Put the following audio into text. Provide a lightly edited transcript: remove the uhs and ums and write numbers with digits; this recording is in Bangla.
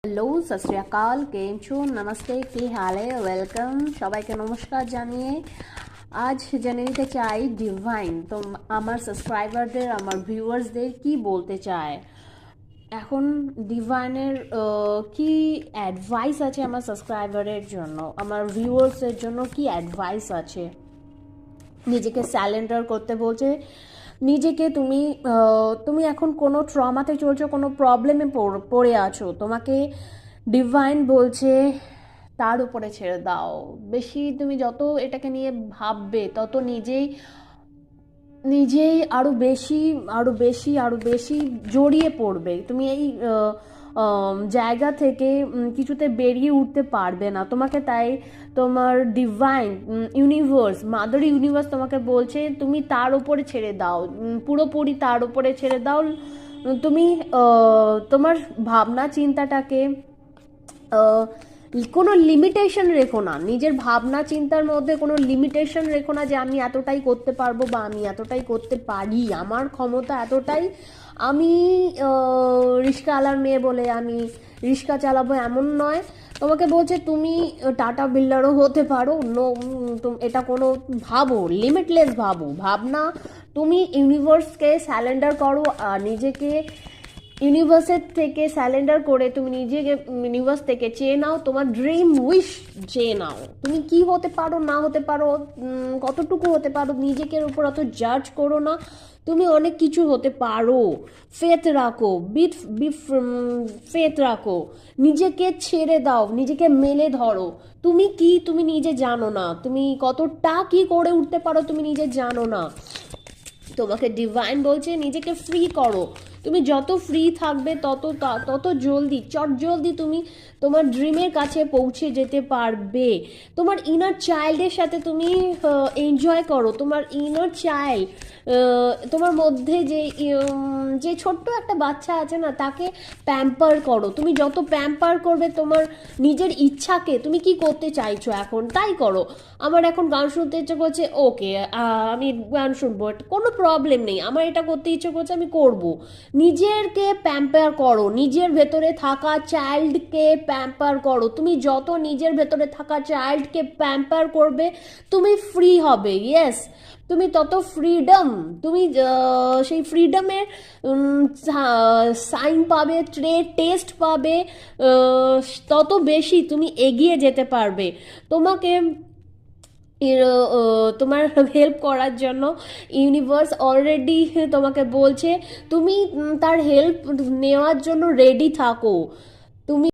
হ্যালো, সত শ্রী আকাল, কেম છો, নমস্তে, কি হালে, ওয়েলকাম। সবাইকে নমস্কার জানিয়ে আজ জেনে নিতে চাই ডিভাইন তো আমার সাবস্ক্রাইবারদের, আমার ভিউয়ার্সদের কি বলতে চায়। এখন ডিভাইনের কি অ্যাডভাইস আছে আমার সাবস্ক্রাইবারের জন্য, আমার ভিউয়ার্সের জন্য কি অ্যাডভাইস আছে। নিজেকে স্যালেন্ডার করতে বলছে। নিজেকে তুমি এখন কোনো ট্রমাতে চলছো, কোনো প্রবলেমে পড়ে আছো, তোমাকে ডিভাইন বলছে তার উপরে ছেড়ে দাও। বেশি তুমি যত এটাকে নিয়ে ভাববে তত নিজেই নিজেই আরো বেশি জড়িয়ে পড়বে। তুমি এই জায়গা থেকে কিছুতে বেরিয়ে উঠতে পারবে না। তোমাকে তাই তোমার ডিভাইন ইউনিভার্স, মাদার ইউনিভার্স তোমাকে বলছে তুমি তার উপরে ছেড়ে দাও, পুরোপুরি তার উপরে ছেড়ে দাও। তুমি তোমার ভাবনা চিন্তাটাকে কোনো লিমিটেশন রেখো না। নিজের ভাবনা চিন্তার মধ্যে কোনো লিমিটেশন রেখো না যে আমি এতটাই করতে পারবো বা আমি এতটাই করতে পারি, আমার ক্ষমতা এতটাই, আমি রিক্সাওয়ালার মেয়ে বলে আমি রিক্সা চালাবো এমন নয়। তোমাকে বলছে তুমি টাটা বিল্ডারও হতে পারো। এটা কোনো ভাবো, লিমিটলেস ভাবো, ভাবনা। তুমি ইউনিভার্সকে স্যালেন্ডার করো আর নিজেকে ইউনিভার্সের থেকে স্যালেন্ডার করে তুমি নিজেকে ইউনিভার্স থেকে চেয়ে নাও, তোমার ড্রিম উইশ চেয়ে নাও। তুমি কি হতে পারো না হতে পারো, কতটুকু হতে পারো, নিজেকে উপর অত জাজ করো না। তুমি অনেক কিছু হতে পারো। ফেথ রাখো, ফেথ রাখো। নিজেকে ছেড়ে দাও, নিজেকে মেলে ধরো। তুমি কি, তুমি নিজে জানো না। তুমি কতটা কি করে উঠতে পারো তুমি নিজে জানো না। তোমাকে ডিভাইন বলছে নিজেকে ফ্রি করো। তুমি যত ফ্রি থাকবে তত জলদি তুমি তোমার ড্রিমের কাছে পৌঁছে যেতে পারবে। তোমার ইনার চাইল্ডের সাথে তুমি এনজয় করো। তোমার ইনার চাইল্ড, তোমার মধ্যে যে ছোট্ট একটা বাচ্চা আছে না, তাকে প্যাম্পার করো। তুমি যত প্যাম্পার করবে তোমার নিজের ইচ্ছাকে, তুমি কি করতে চাইছো এখন তাই করো। আমার এখন গান শুনতে ইচ্ছে করছে, ওকে আমি গান শুনবো, কোনো প্রবলেম নেই। আমার এটা করতে ইচ্ছে করছে, আমি করব। নিজেরকে প্যাম্পার করো, নিজের ভেতরে থাকা চাইল্ডকে প্যাম্পার করো। তুমি যত নিজের ভেতরে থাকা চাইল্ডকে প্যাম্পার করবে তুমি ফ্রি হবে। ইয়েস, তুমি তত ফ্রিডম, তুমি সেই ফ্রিডমের সাইন পাবে, টেস্ট পাবে, তত বেশি তুমি এগিয়ে যেতে পারবে। তোমাকে তোমার হেল্প করার জন্য ইউনিভার্স অলরেডি তোমাকে বলছে তুমি তার হেল্প নেওয়ার জন্য রেডি থাকো। তুমি